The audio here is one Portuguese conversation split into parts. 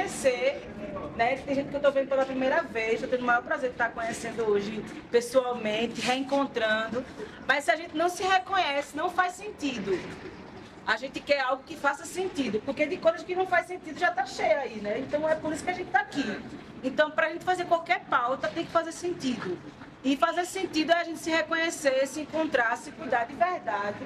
conhecer, né? Tem gente que eu estou vendo pela primeira vez, estou tendo o maior prazer de estar conhecendo hoje pessoalmente, reencontrando. Mas se a gente não se reconhece, não faz sentido. A gente quer algo que faça sentido, porque de coisas que não faz sentido já está cheio aí, né? Então é por isso que a gente está aqui. Então, para a gente fazer qualquer pauta, tem que fazer sentido. E fazer sentido é a gente se reconhecer, se encontrar, se cuidar de verdade.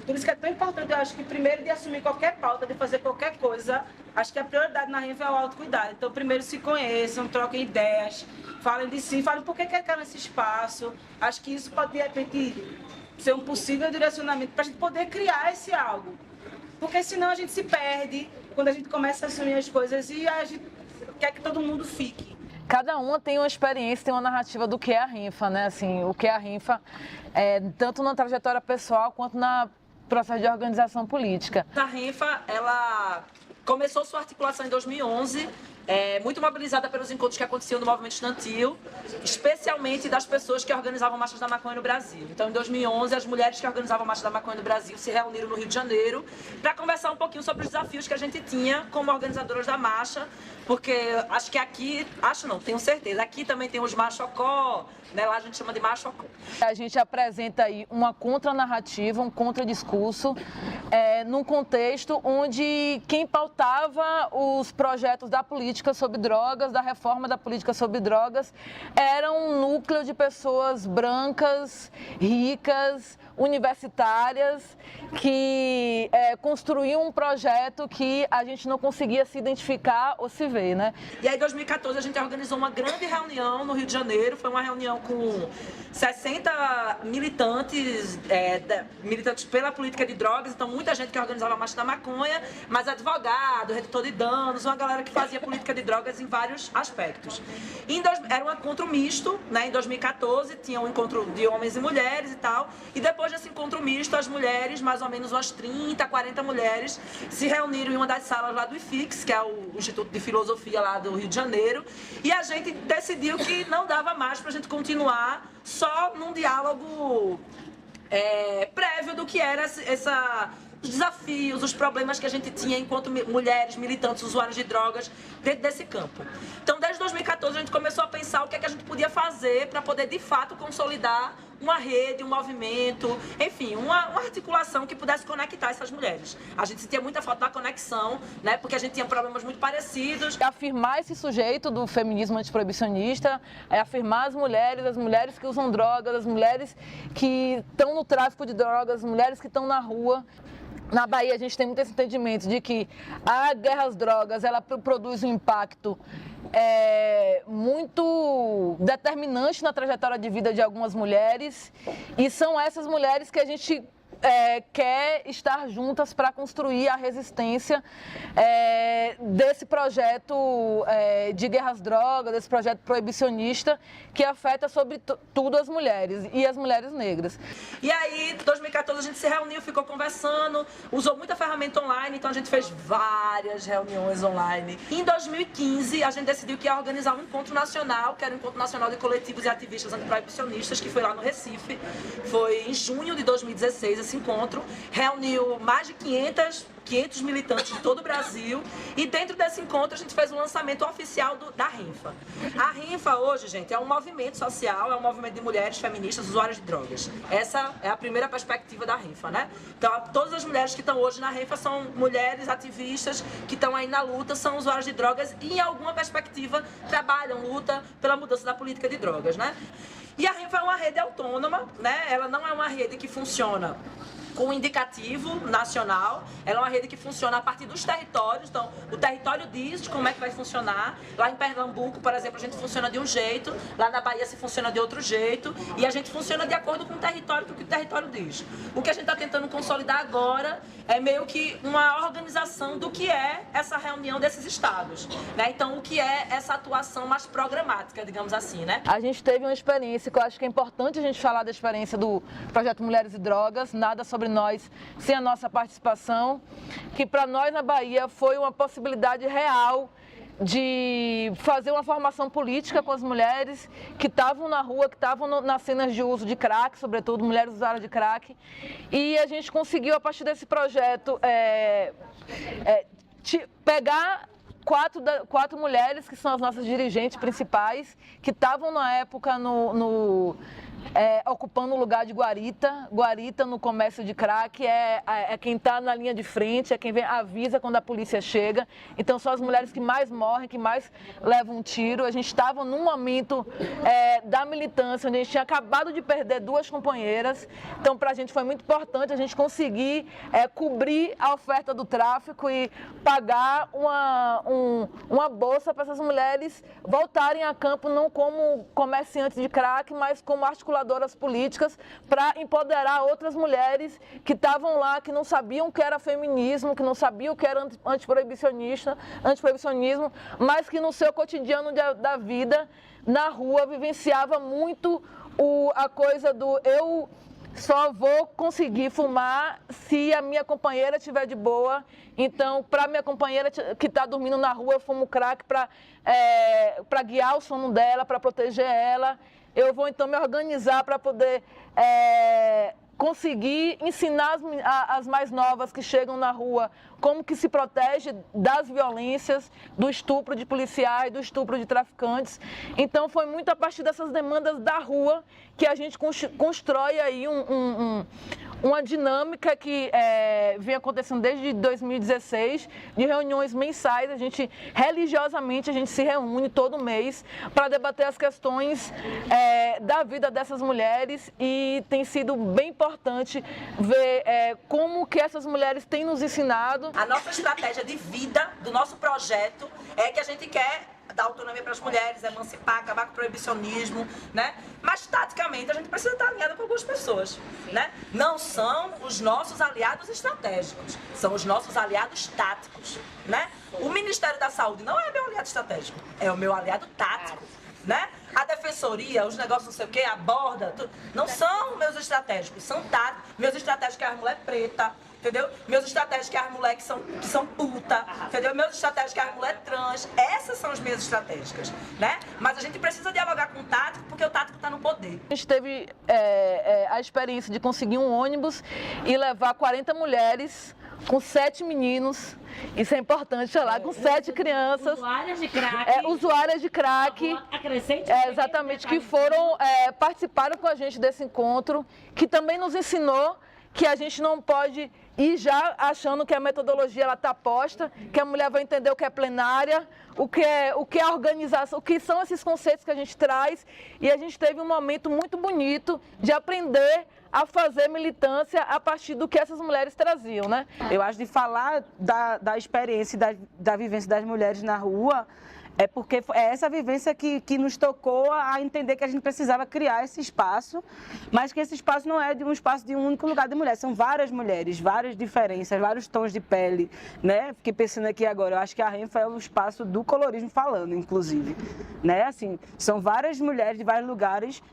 Por isso que é tão importante, eu acho que primeiro de assumir qualquer pauta, de fazer qualquer coisa, acho que a prioridade na Renfa é o autocuidado. Então, primeiro se conheçam, troquem ideias, falem de si, falem por que querem esse espaço. Acho que isso pode, de repente, ser um possível direcionamento para a gente poder criar esse algo. Porque senão a gente se perde quando a gente começa a assumir as coisas e a gente quer que todo mundo fique. Cada uma tem uma experiência, tem uma narrativa do que é a Renfa, né? Assim, o que é a Renfa, tanto na trajetória pessoal quanto no processo de organização política. A Renfa, ela começou sua articulação em 2011, muito mobilizada pelos encontros que aconteciam no movimento estudantil, especialmente das pessoas que organizavam marchas da maconha no Brasil. Então, em 2011, as mulheres que organizavam marchas da maconha no Brasil se reuniram no Rio de Janeiro para conversar um pouquinho sobre os desafios que a gente tinha como organizadoras da marcha, porque acho que aqui, tenho certeza, aqui também tem os machocó, né? Lá a gente chama de machocó. A gente apresenta aí uma contranarrativa, um contradiscurso, num contexto onde quem pautava os projetos da política sobre drogas, da reforma da política sobre drogas, era um núcleo de pessoas brancas, ricas, universitárias, que construíam um projeto que a gente não conseguia se identificar ou se ver, né? E aí, em 2014, a gente organizou uma grande reunião no Rio de Janeiro. Foi uma reunião com 60 militantes, militantes pela política de drogas. Então, muita gente que organizava a marcha da maconha, mas advogado, redutor de danos, uma galera que fazia política de drogas em vários aspectos. Era um encontro misto, né? Em 2014, tinha um encontro de homens e mulheres e tal. E depois desse encontro misto, as mulheres, mais ou menos umas 30, 40 mulheres, se reuniram em uma das salas lá do IFIX, que é o Instituto de Filosofia lá do Rio de Janeiro, e a gente decidiu que não dava mais pra gente continuar só num diálogo prévio do que era os desafios, os problemas que a gente tinha enquanto mulheres, militantes, usuários de drogas dentro desse campo. Então, desde 2014, a gente começou a pensar o que é que a gente podia fazer para poder, de fato, consolidar uma rede, um movimento, enfim, uma articulação que pudesse conectar essas mulheres. A gente sentia muita falta da conexão, né, porque a gente tinha problemas muito parecidos. Afirmar esse sujeito do feminismo antiproibicionista, afirmar as mulheres que usam drogas, as mulheres que estão no tráfico de drogas, as mulheres que estão na rua. Na Bahia, a gente tem muito esse entendimento de que a guerra às drogas, ela produz um impacto muito determinante na trajetória de vida de algumas mulheres, e são essas mulheres que a gente quer estar juntas para construir a resistência desse projeto de guerra às drogas, desse projeto proibicionista que afeta sobretudo as mulheres e as mulheres negras. E aí, em 2014, a gente se reuniu, ficou conversando, usou muita ferramenta online, então a gente fez várias reuniões online. E em 2015, a gente decidiu que ia organizar um encontro nacional, que era o Encontro Nacional de Coletivos e Ativistas Antiproibicionistas, que foi lá no Recife. Foi em junho de 2016, esse encontro. Reuniu mais de 500 militantes de todo o Brasil, e dentro desse encontro a gente fez o lançamento oficial da Renfa. A Renfa hoje, gente, é um movimento social, é um movimento de mulheres feministas usuárias de drogas. Essa é a primeira perspectiva da Renfa, né? Então, todas as mulheres que estão hoje na Renfa são mulheres ativistas que estão aí na luta, são usuárias de drogas e, em alguma perspectiva, trabalham, luta pela mudança da política de drogas, né? E a Renfa é uma rede autônoma, né? Ela não é uma rede que funciona com um indicativo nacional, ela é uma rede que funciona a partir dos territórios. Então, o território diz como é que vai funcionar. Lá em Pernambuco, por exemplo, a gente funciona de um jeito, lá na Bahia se funciona de outro jeito, e a gente funciona de acordo com o território, com o que o território diz. O que a gente está tentando consolidar agora é meio que uma organização do que é essa reunião desses estados, né? Então, o que é essa atuação mais programática, digamos assim, né? A gente teve uma experiência que eu acho que é importante a gente falar da experiência do Projeto Mulheres e Drogas, nada sobre nós sem a nossa participação, que para nós na Bahia foi uma possibilidade real de fazer uma formação política com as mulheres que estavam na rua, que estavam nas cenas de uso de crack, sobretudo mulheres usuárias de crack, e a gente conseguiu, a partir desse projeto, pegar quatro mulheres, que são as nossas dirigentes principais, que estavam na época ocupando o lugar de Guarita. Guarita, no comércio de crack, é quem está na linha de frente, é quem avisa quando a polícia chega. Então, são as mulheres que mais morrem, que mais levam um tiro. A gente estava num momento da militância, onde a gente tinha acabado de perder 2 companheiras. Então, para a gente foi muito importante a gente conseguir cobrir a oferta do tráfico e pagar uma bolsa para essas mulheres voltarem a campo, não como comerciantes de crack, mas como articuladoras políticas, para empoderar outras mulheres que estavam lá, que não sabiam o que era feminismo, que não sabiam o que era antiproibicionismo, mas que no seu cotidiano da vida, na rua, vivenciava muito a coisa do eu só vou conseguir fumar se a minha companheira estiver de boa. Então, para minha companheira que está dormindo na rua, eu fumo crack para guiar o sono dela, para proteger ela. Eu vou, então, me organizar para poder conseguir ensinar as mais novas que chegam na rua como que se protege das violências, do estupro de policiais, do estupro de traficantes. Então, foi muito a partir dessas demandas da rua que a gente constrói aí uma dinâmica que vem acontecendo desde 2016, de reuniões mensais. Religiosamente, a gente se reúne todo mês para debater as questões da vida dessas mulheres, e tem sido bem importante ver como que essas mulheres têm nos ensinado. A nossa estratégia de vida do nosso projeto é que a gente quer dar autonomia para as mulheres, emancipar, acabar com o proibicionismo, né? Mas, taticamente, a gente precisa estar alinhada com algumas pessoas, né? Não são os nossos aliados estratégicos, são os nossos aliados táticos, né? O Ministério da Saúde não é meu aliado estratégico, é o meu aliado tático, né? A defensoria, os negócios não sei o quê, a borda, não são meus estratégicos, são táticos. Meus estratégicos é a mulher preta, entendeu? Meus estratégicos é as mulheres que são puta, entendeu? Meus estratégicos é as mulheres trans. Essas são as minhas estratégicas, né? Mas a gente precisa dialogar com o tático, porque o tático está no poder. A gente teve a experiência de conseguir um ônibus e levar 40 mulheres com 7 meninos, isso é importante falar, com 7 crianças. Usuárias de crack. Usuárias de crack. Exatamente, que participaram com a gente desse encontro, que também nos ensinou que a gente não pode ir já achando que a metodologia está posta, que a mulher vai entender o que é plenária, o que é a organização, o que são esses conceitos que a gente traz. E a gente teve um momento muito bonito de aprender a fazer militância a partir do que essas mulheres traziam, né? Eu acho de falar da experiência e da vivência das mulheres na rua, porque é essa vivência que nos tocou a entender que a gente precisava criar esse espaço, mas que esse espaço não é um espaço de um único lugar de mulher, são várias mulheres, várias diferenças, vários tons de pele, né? Fiquei pensando aqui agora, eu acho que a Renfa é o espaço do colorismo falando, inclusive, né? Assim, são várias mulheres de vários lugares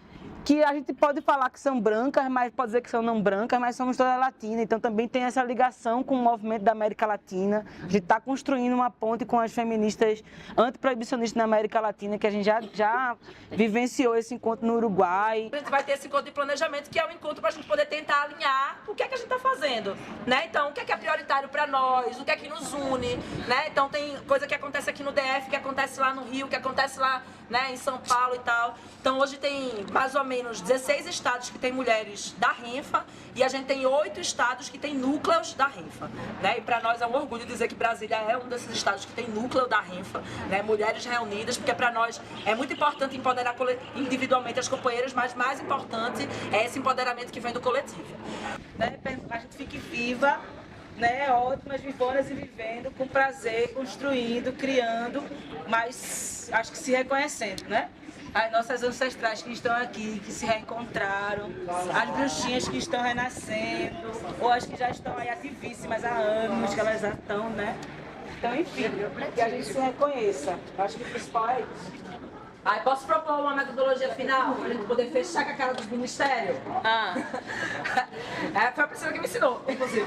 que a gente pode falar que são brancas, mas pode dizer que são não brancas, mas somos toda latina. Então também tem essa ligação com o movimento da América Latina. A gente está construindo uma ponte com as feministas antiproibicionistas na América Latina, que a gente já vivenciou esse encontro no Uruguai. A gente vai ter esse encontro de planejamento, que é um encontro para a gente poder tentar alinhar o que é que a gente está fazendo, né? Então, o que é prioritário para nós, o que é que nos une, né? Então, tem coisa que acontece aqui no DF, que acontece lá no Rio, que acontece lá, né, em São Paulo e tal. Então, hoje tem mais ou menos 16 estados que tem mulheres da Renfa, e a gente tem 8 estados que tem núcleos da Renfa, né? E para nós é um orgulho dizer que Brasília é um desses estados que tem núcleo da Renfa, né? Mulheres reunidas, porque para nós é muito importante empoderar individualmente as companheiras, mas mais importante é esse empoderamento que vem do coletivo. Né? A gente fique viva, né? Ótimas, vivonas e vivendo com prazer, construindo, criando, mas acho que se reconhecendo, né? As nossas ancestrais que estão aqui, que se reencontraram, as bruxinhas que estão renascendo, ou as que já estão aí ativíssimas há anos, que elas já estão, né? Então, enfim, que a gente se reconheça. Acho que o principal é isso. Aí, posso propor uma metodologia final, para a gente poder fechar com a cara dos ministérios? Foi a Priscila que me ensinou, inclusive.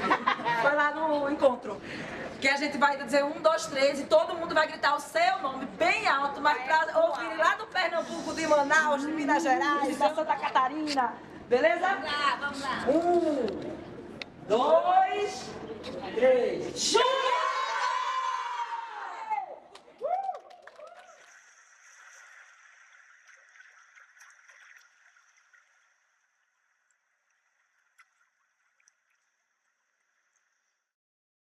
Foi lá no encontro. Que a gente vai dizer 1, 2, 3 e todo mundo vai gritar o seu nome bem alto, mas para ouvir lá do Pernambuco, de Manaus, de Minas Gerais, da Santa Catarina. Beleza? Vamos lá. 1, 2, 3. Chega!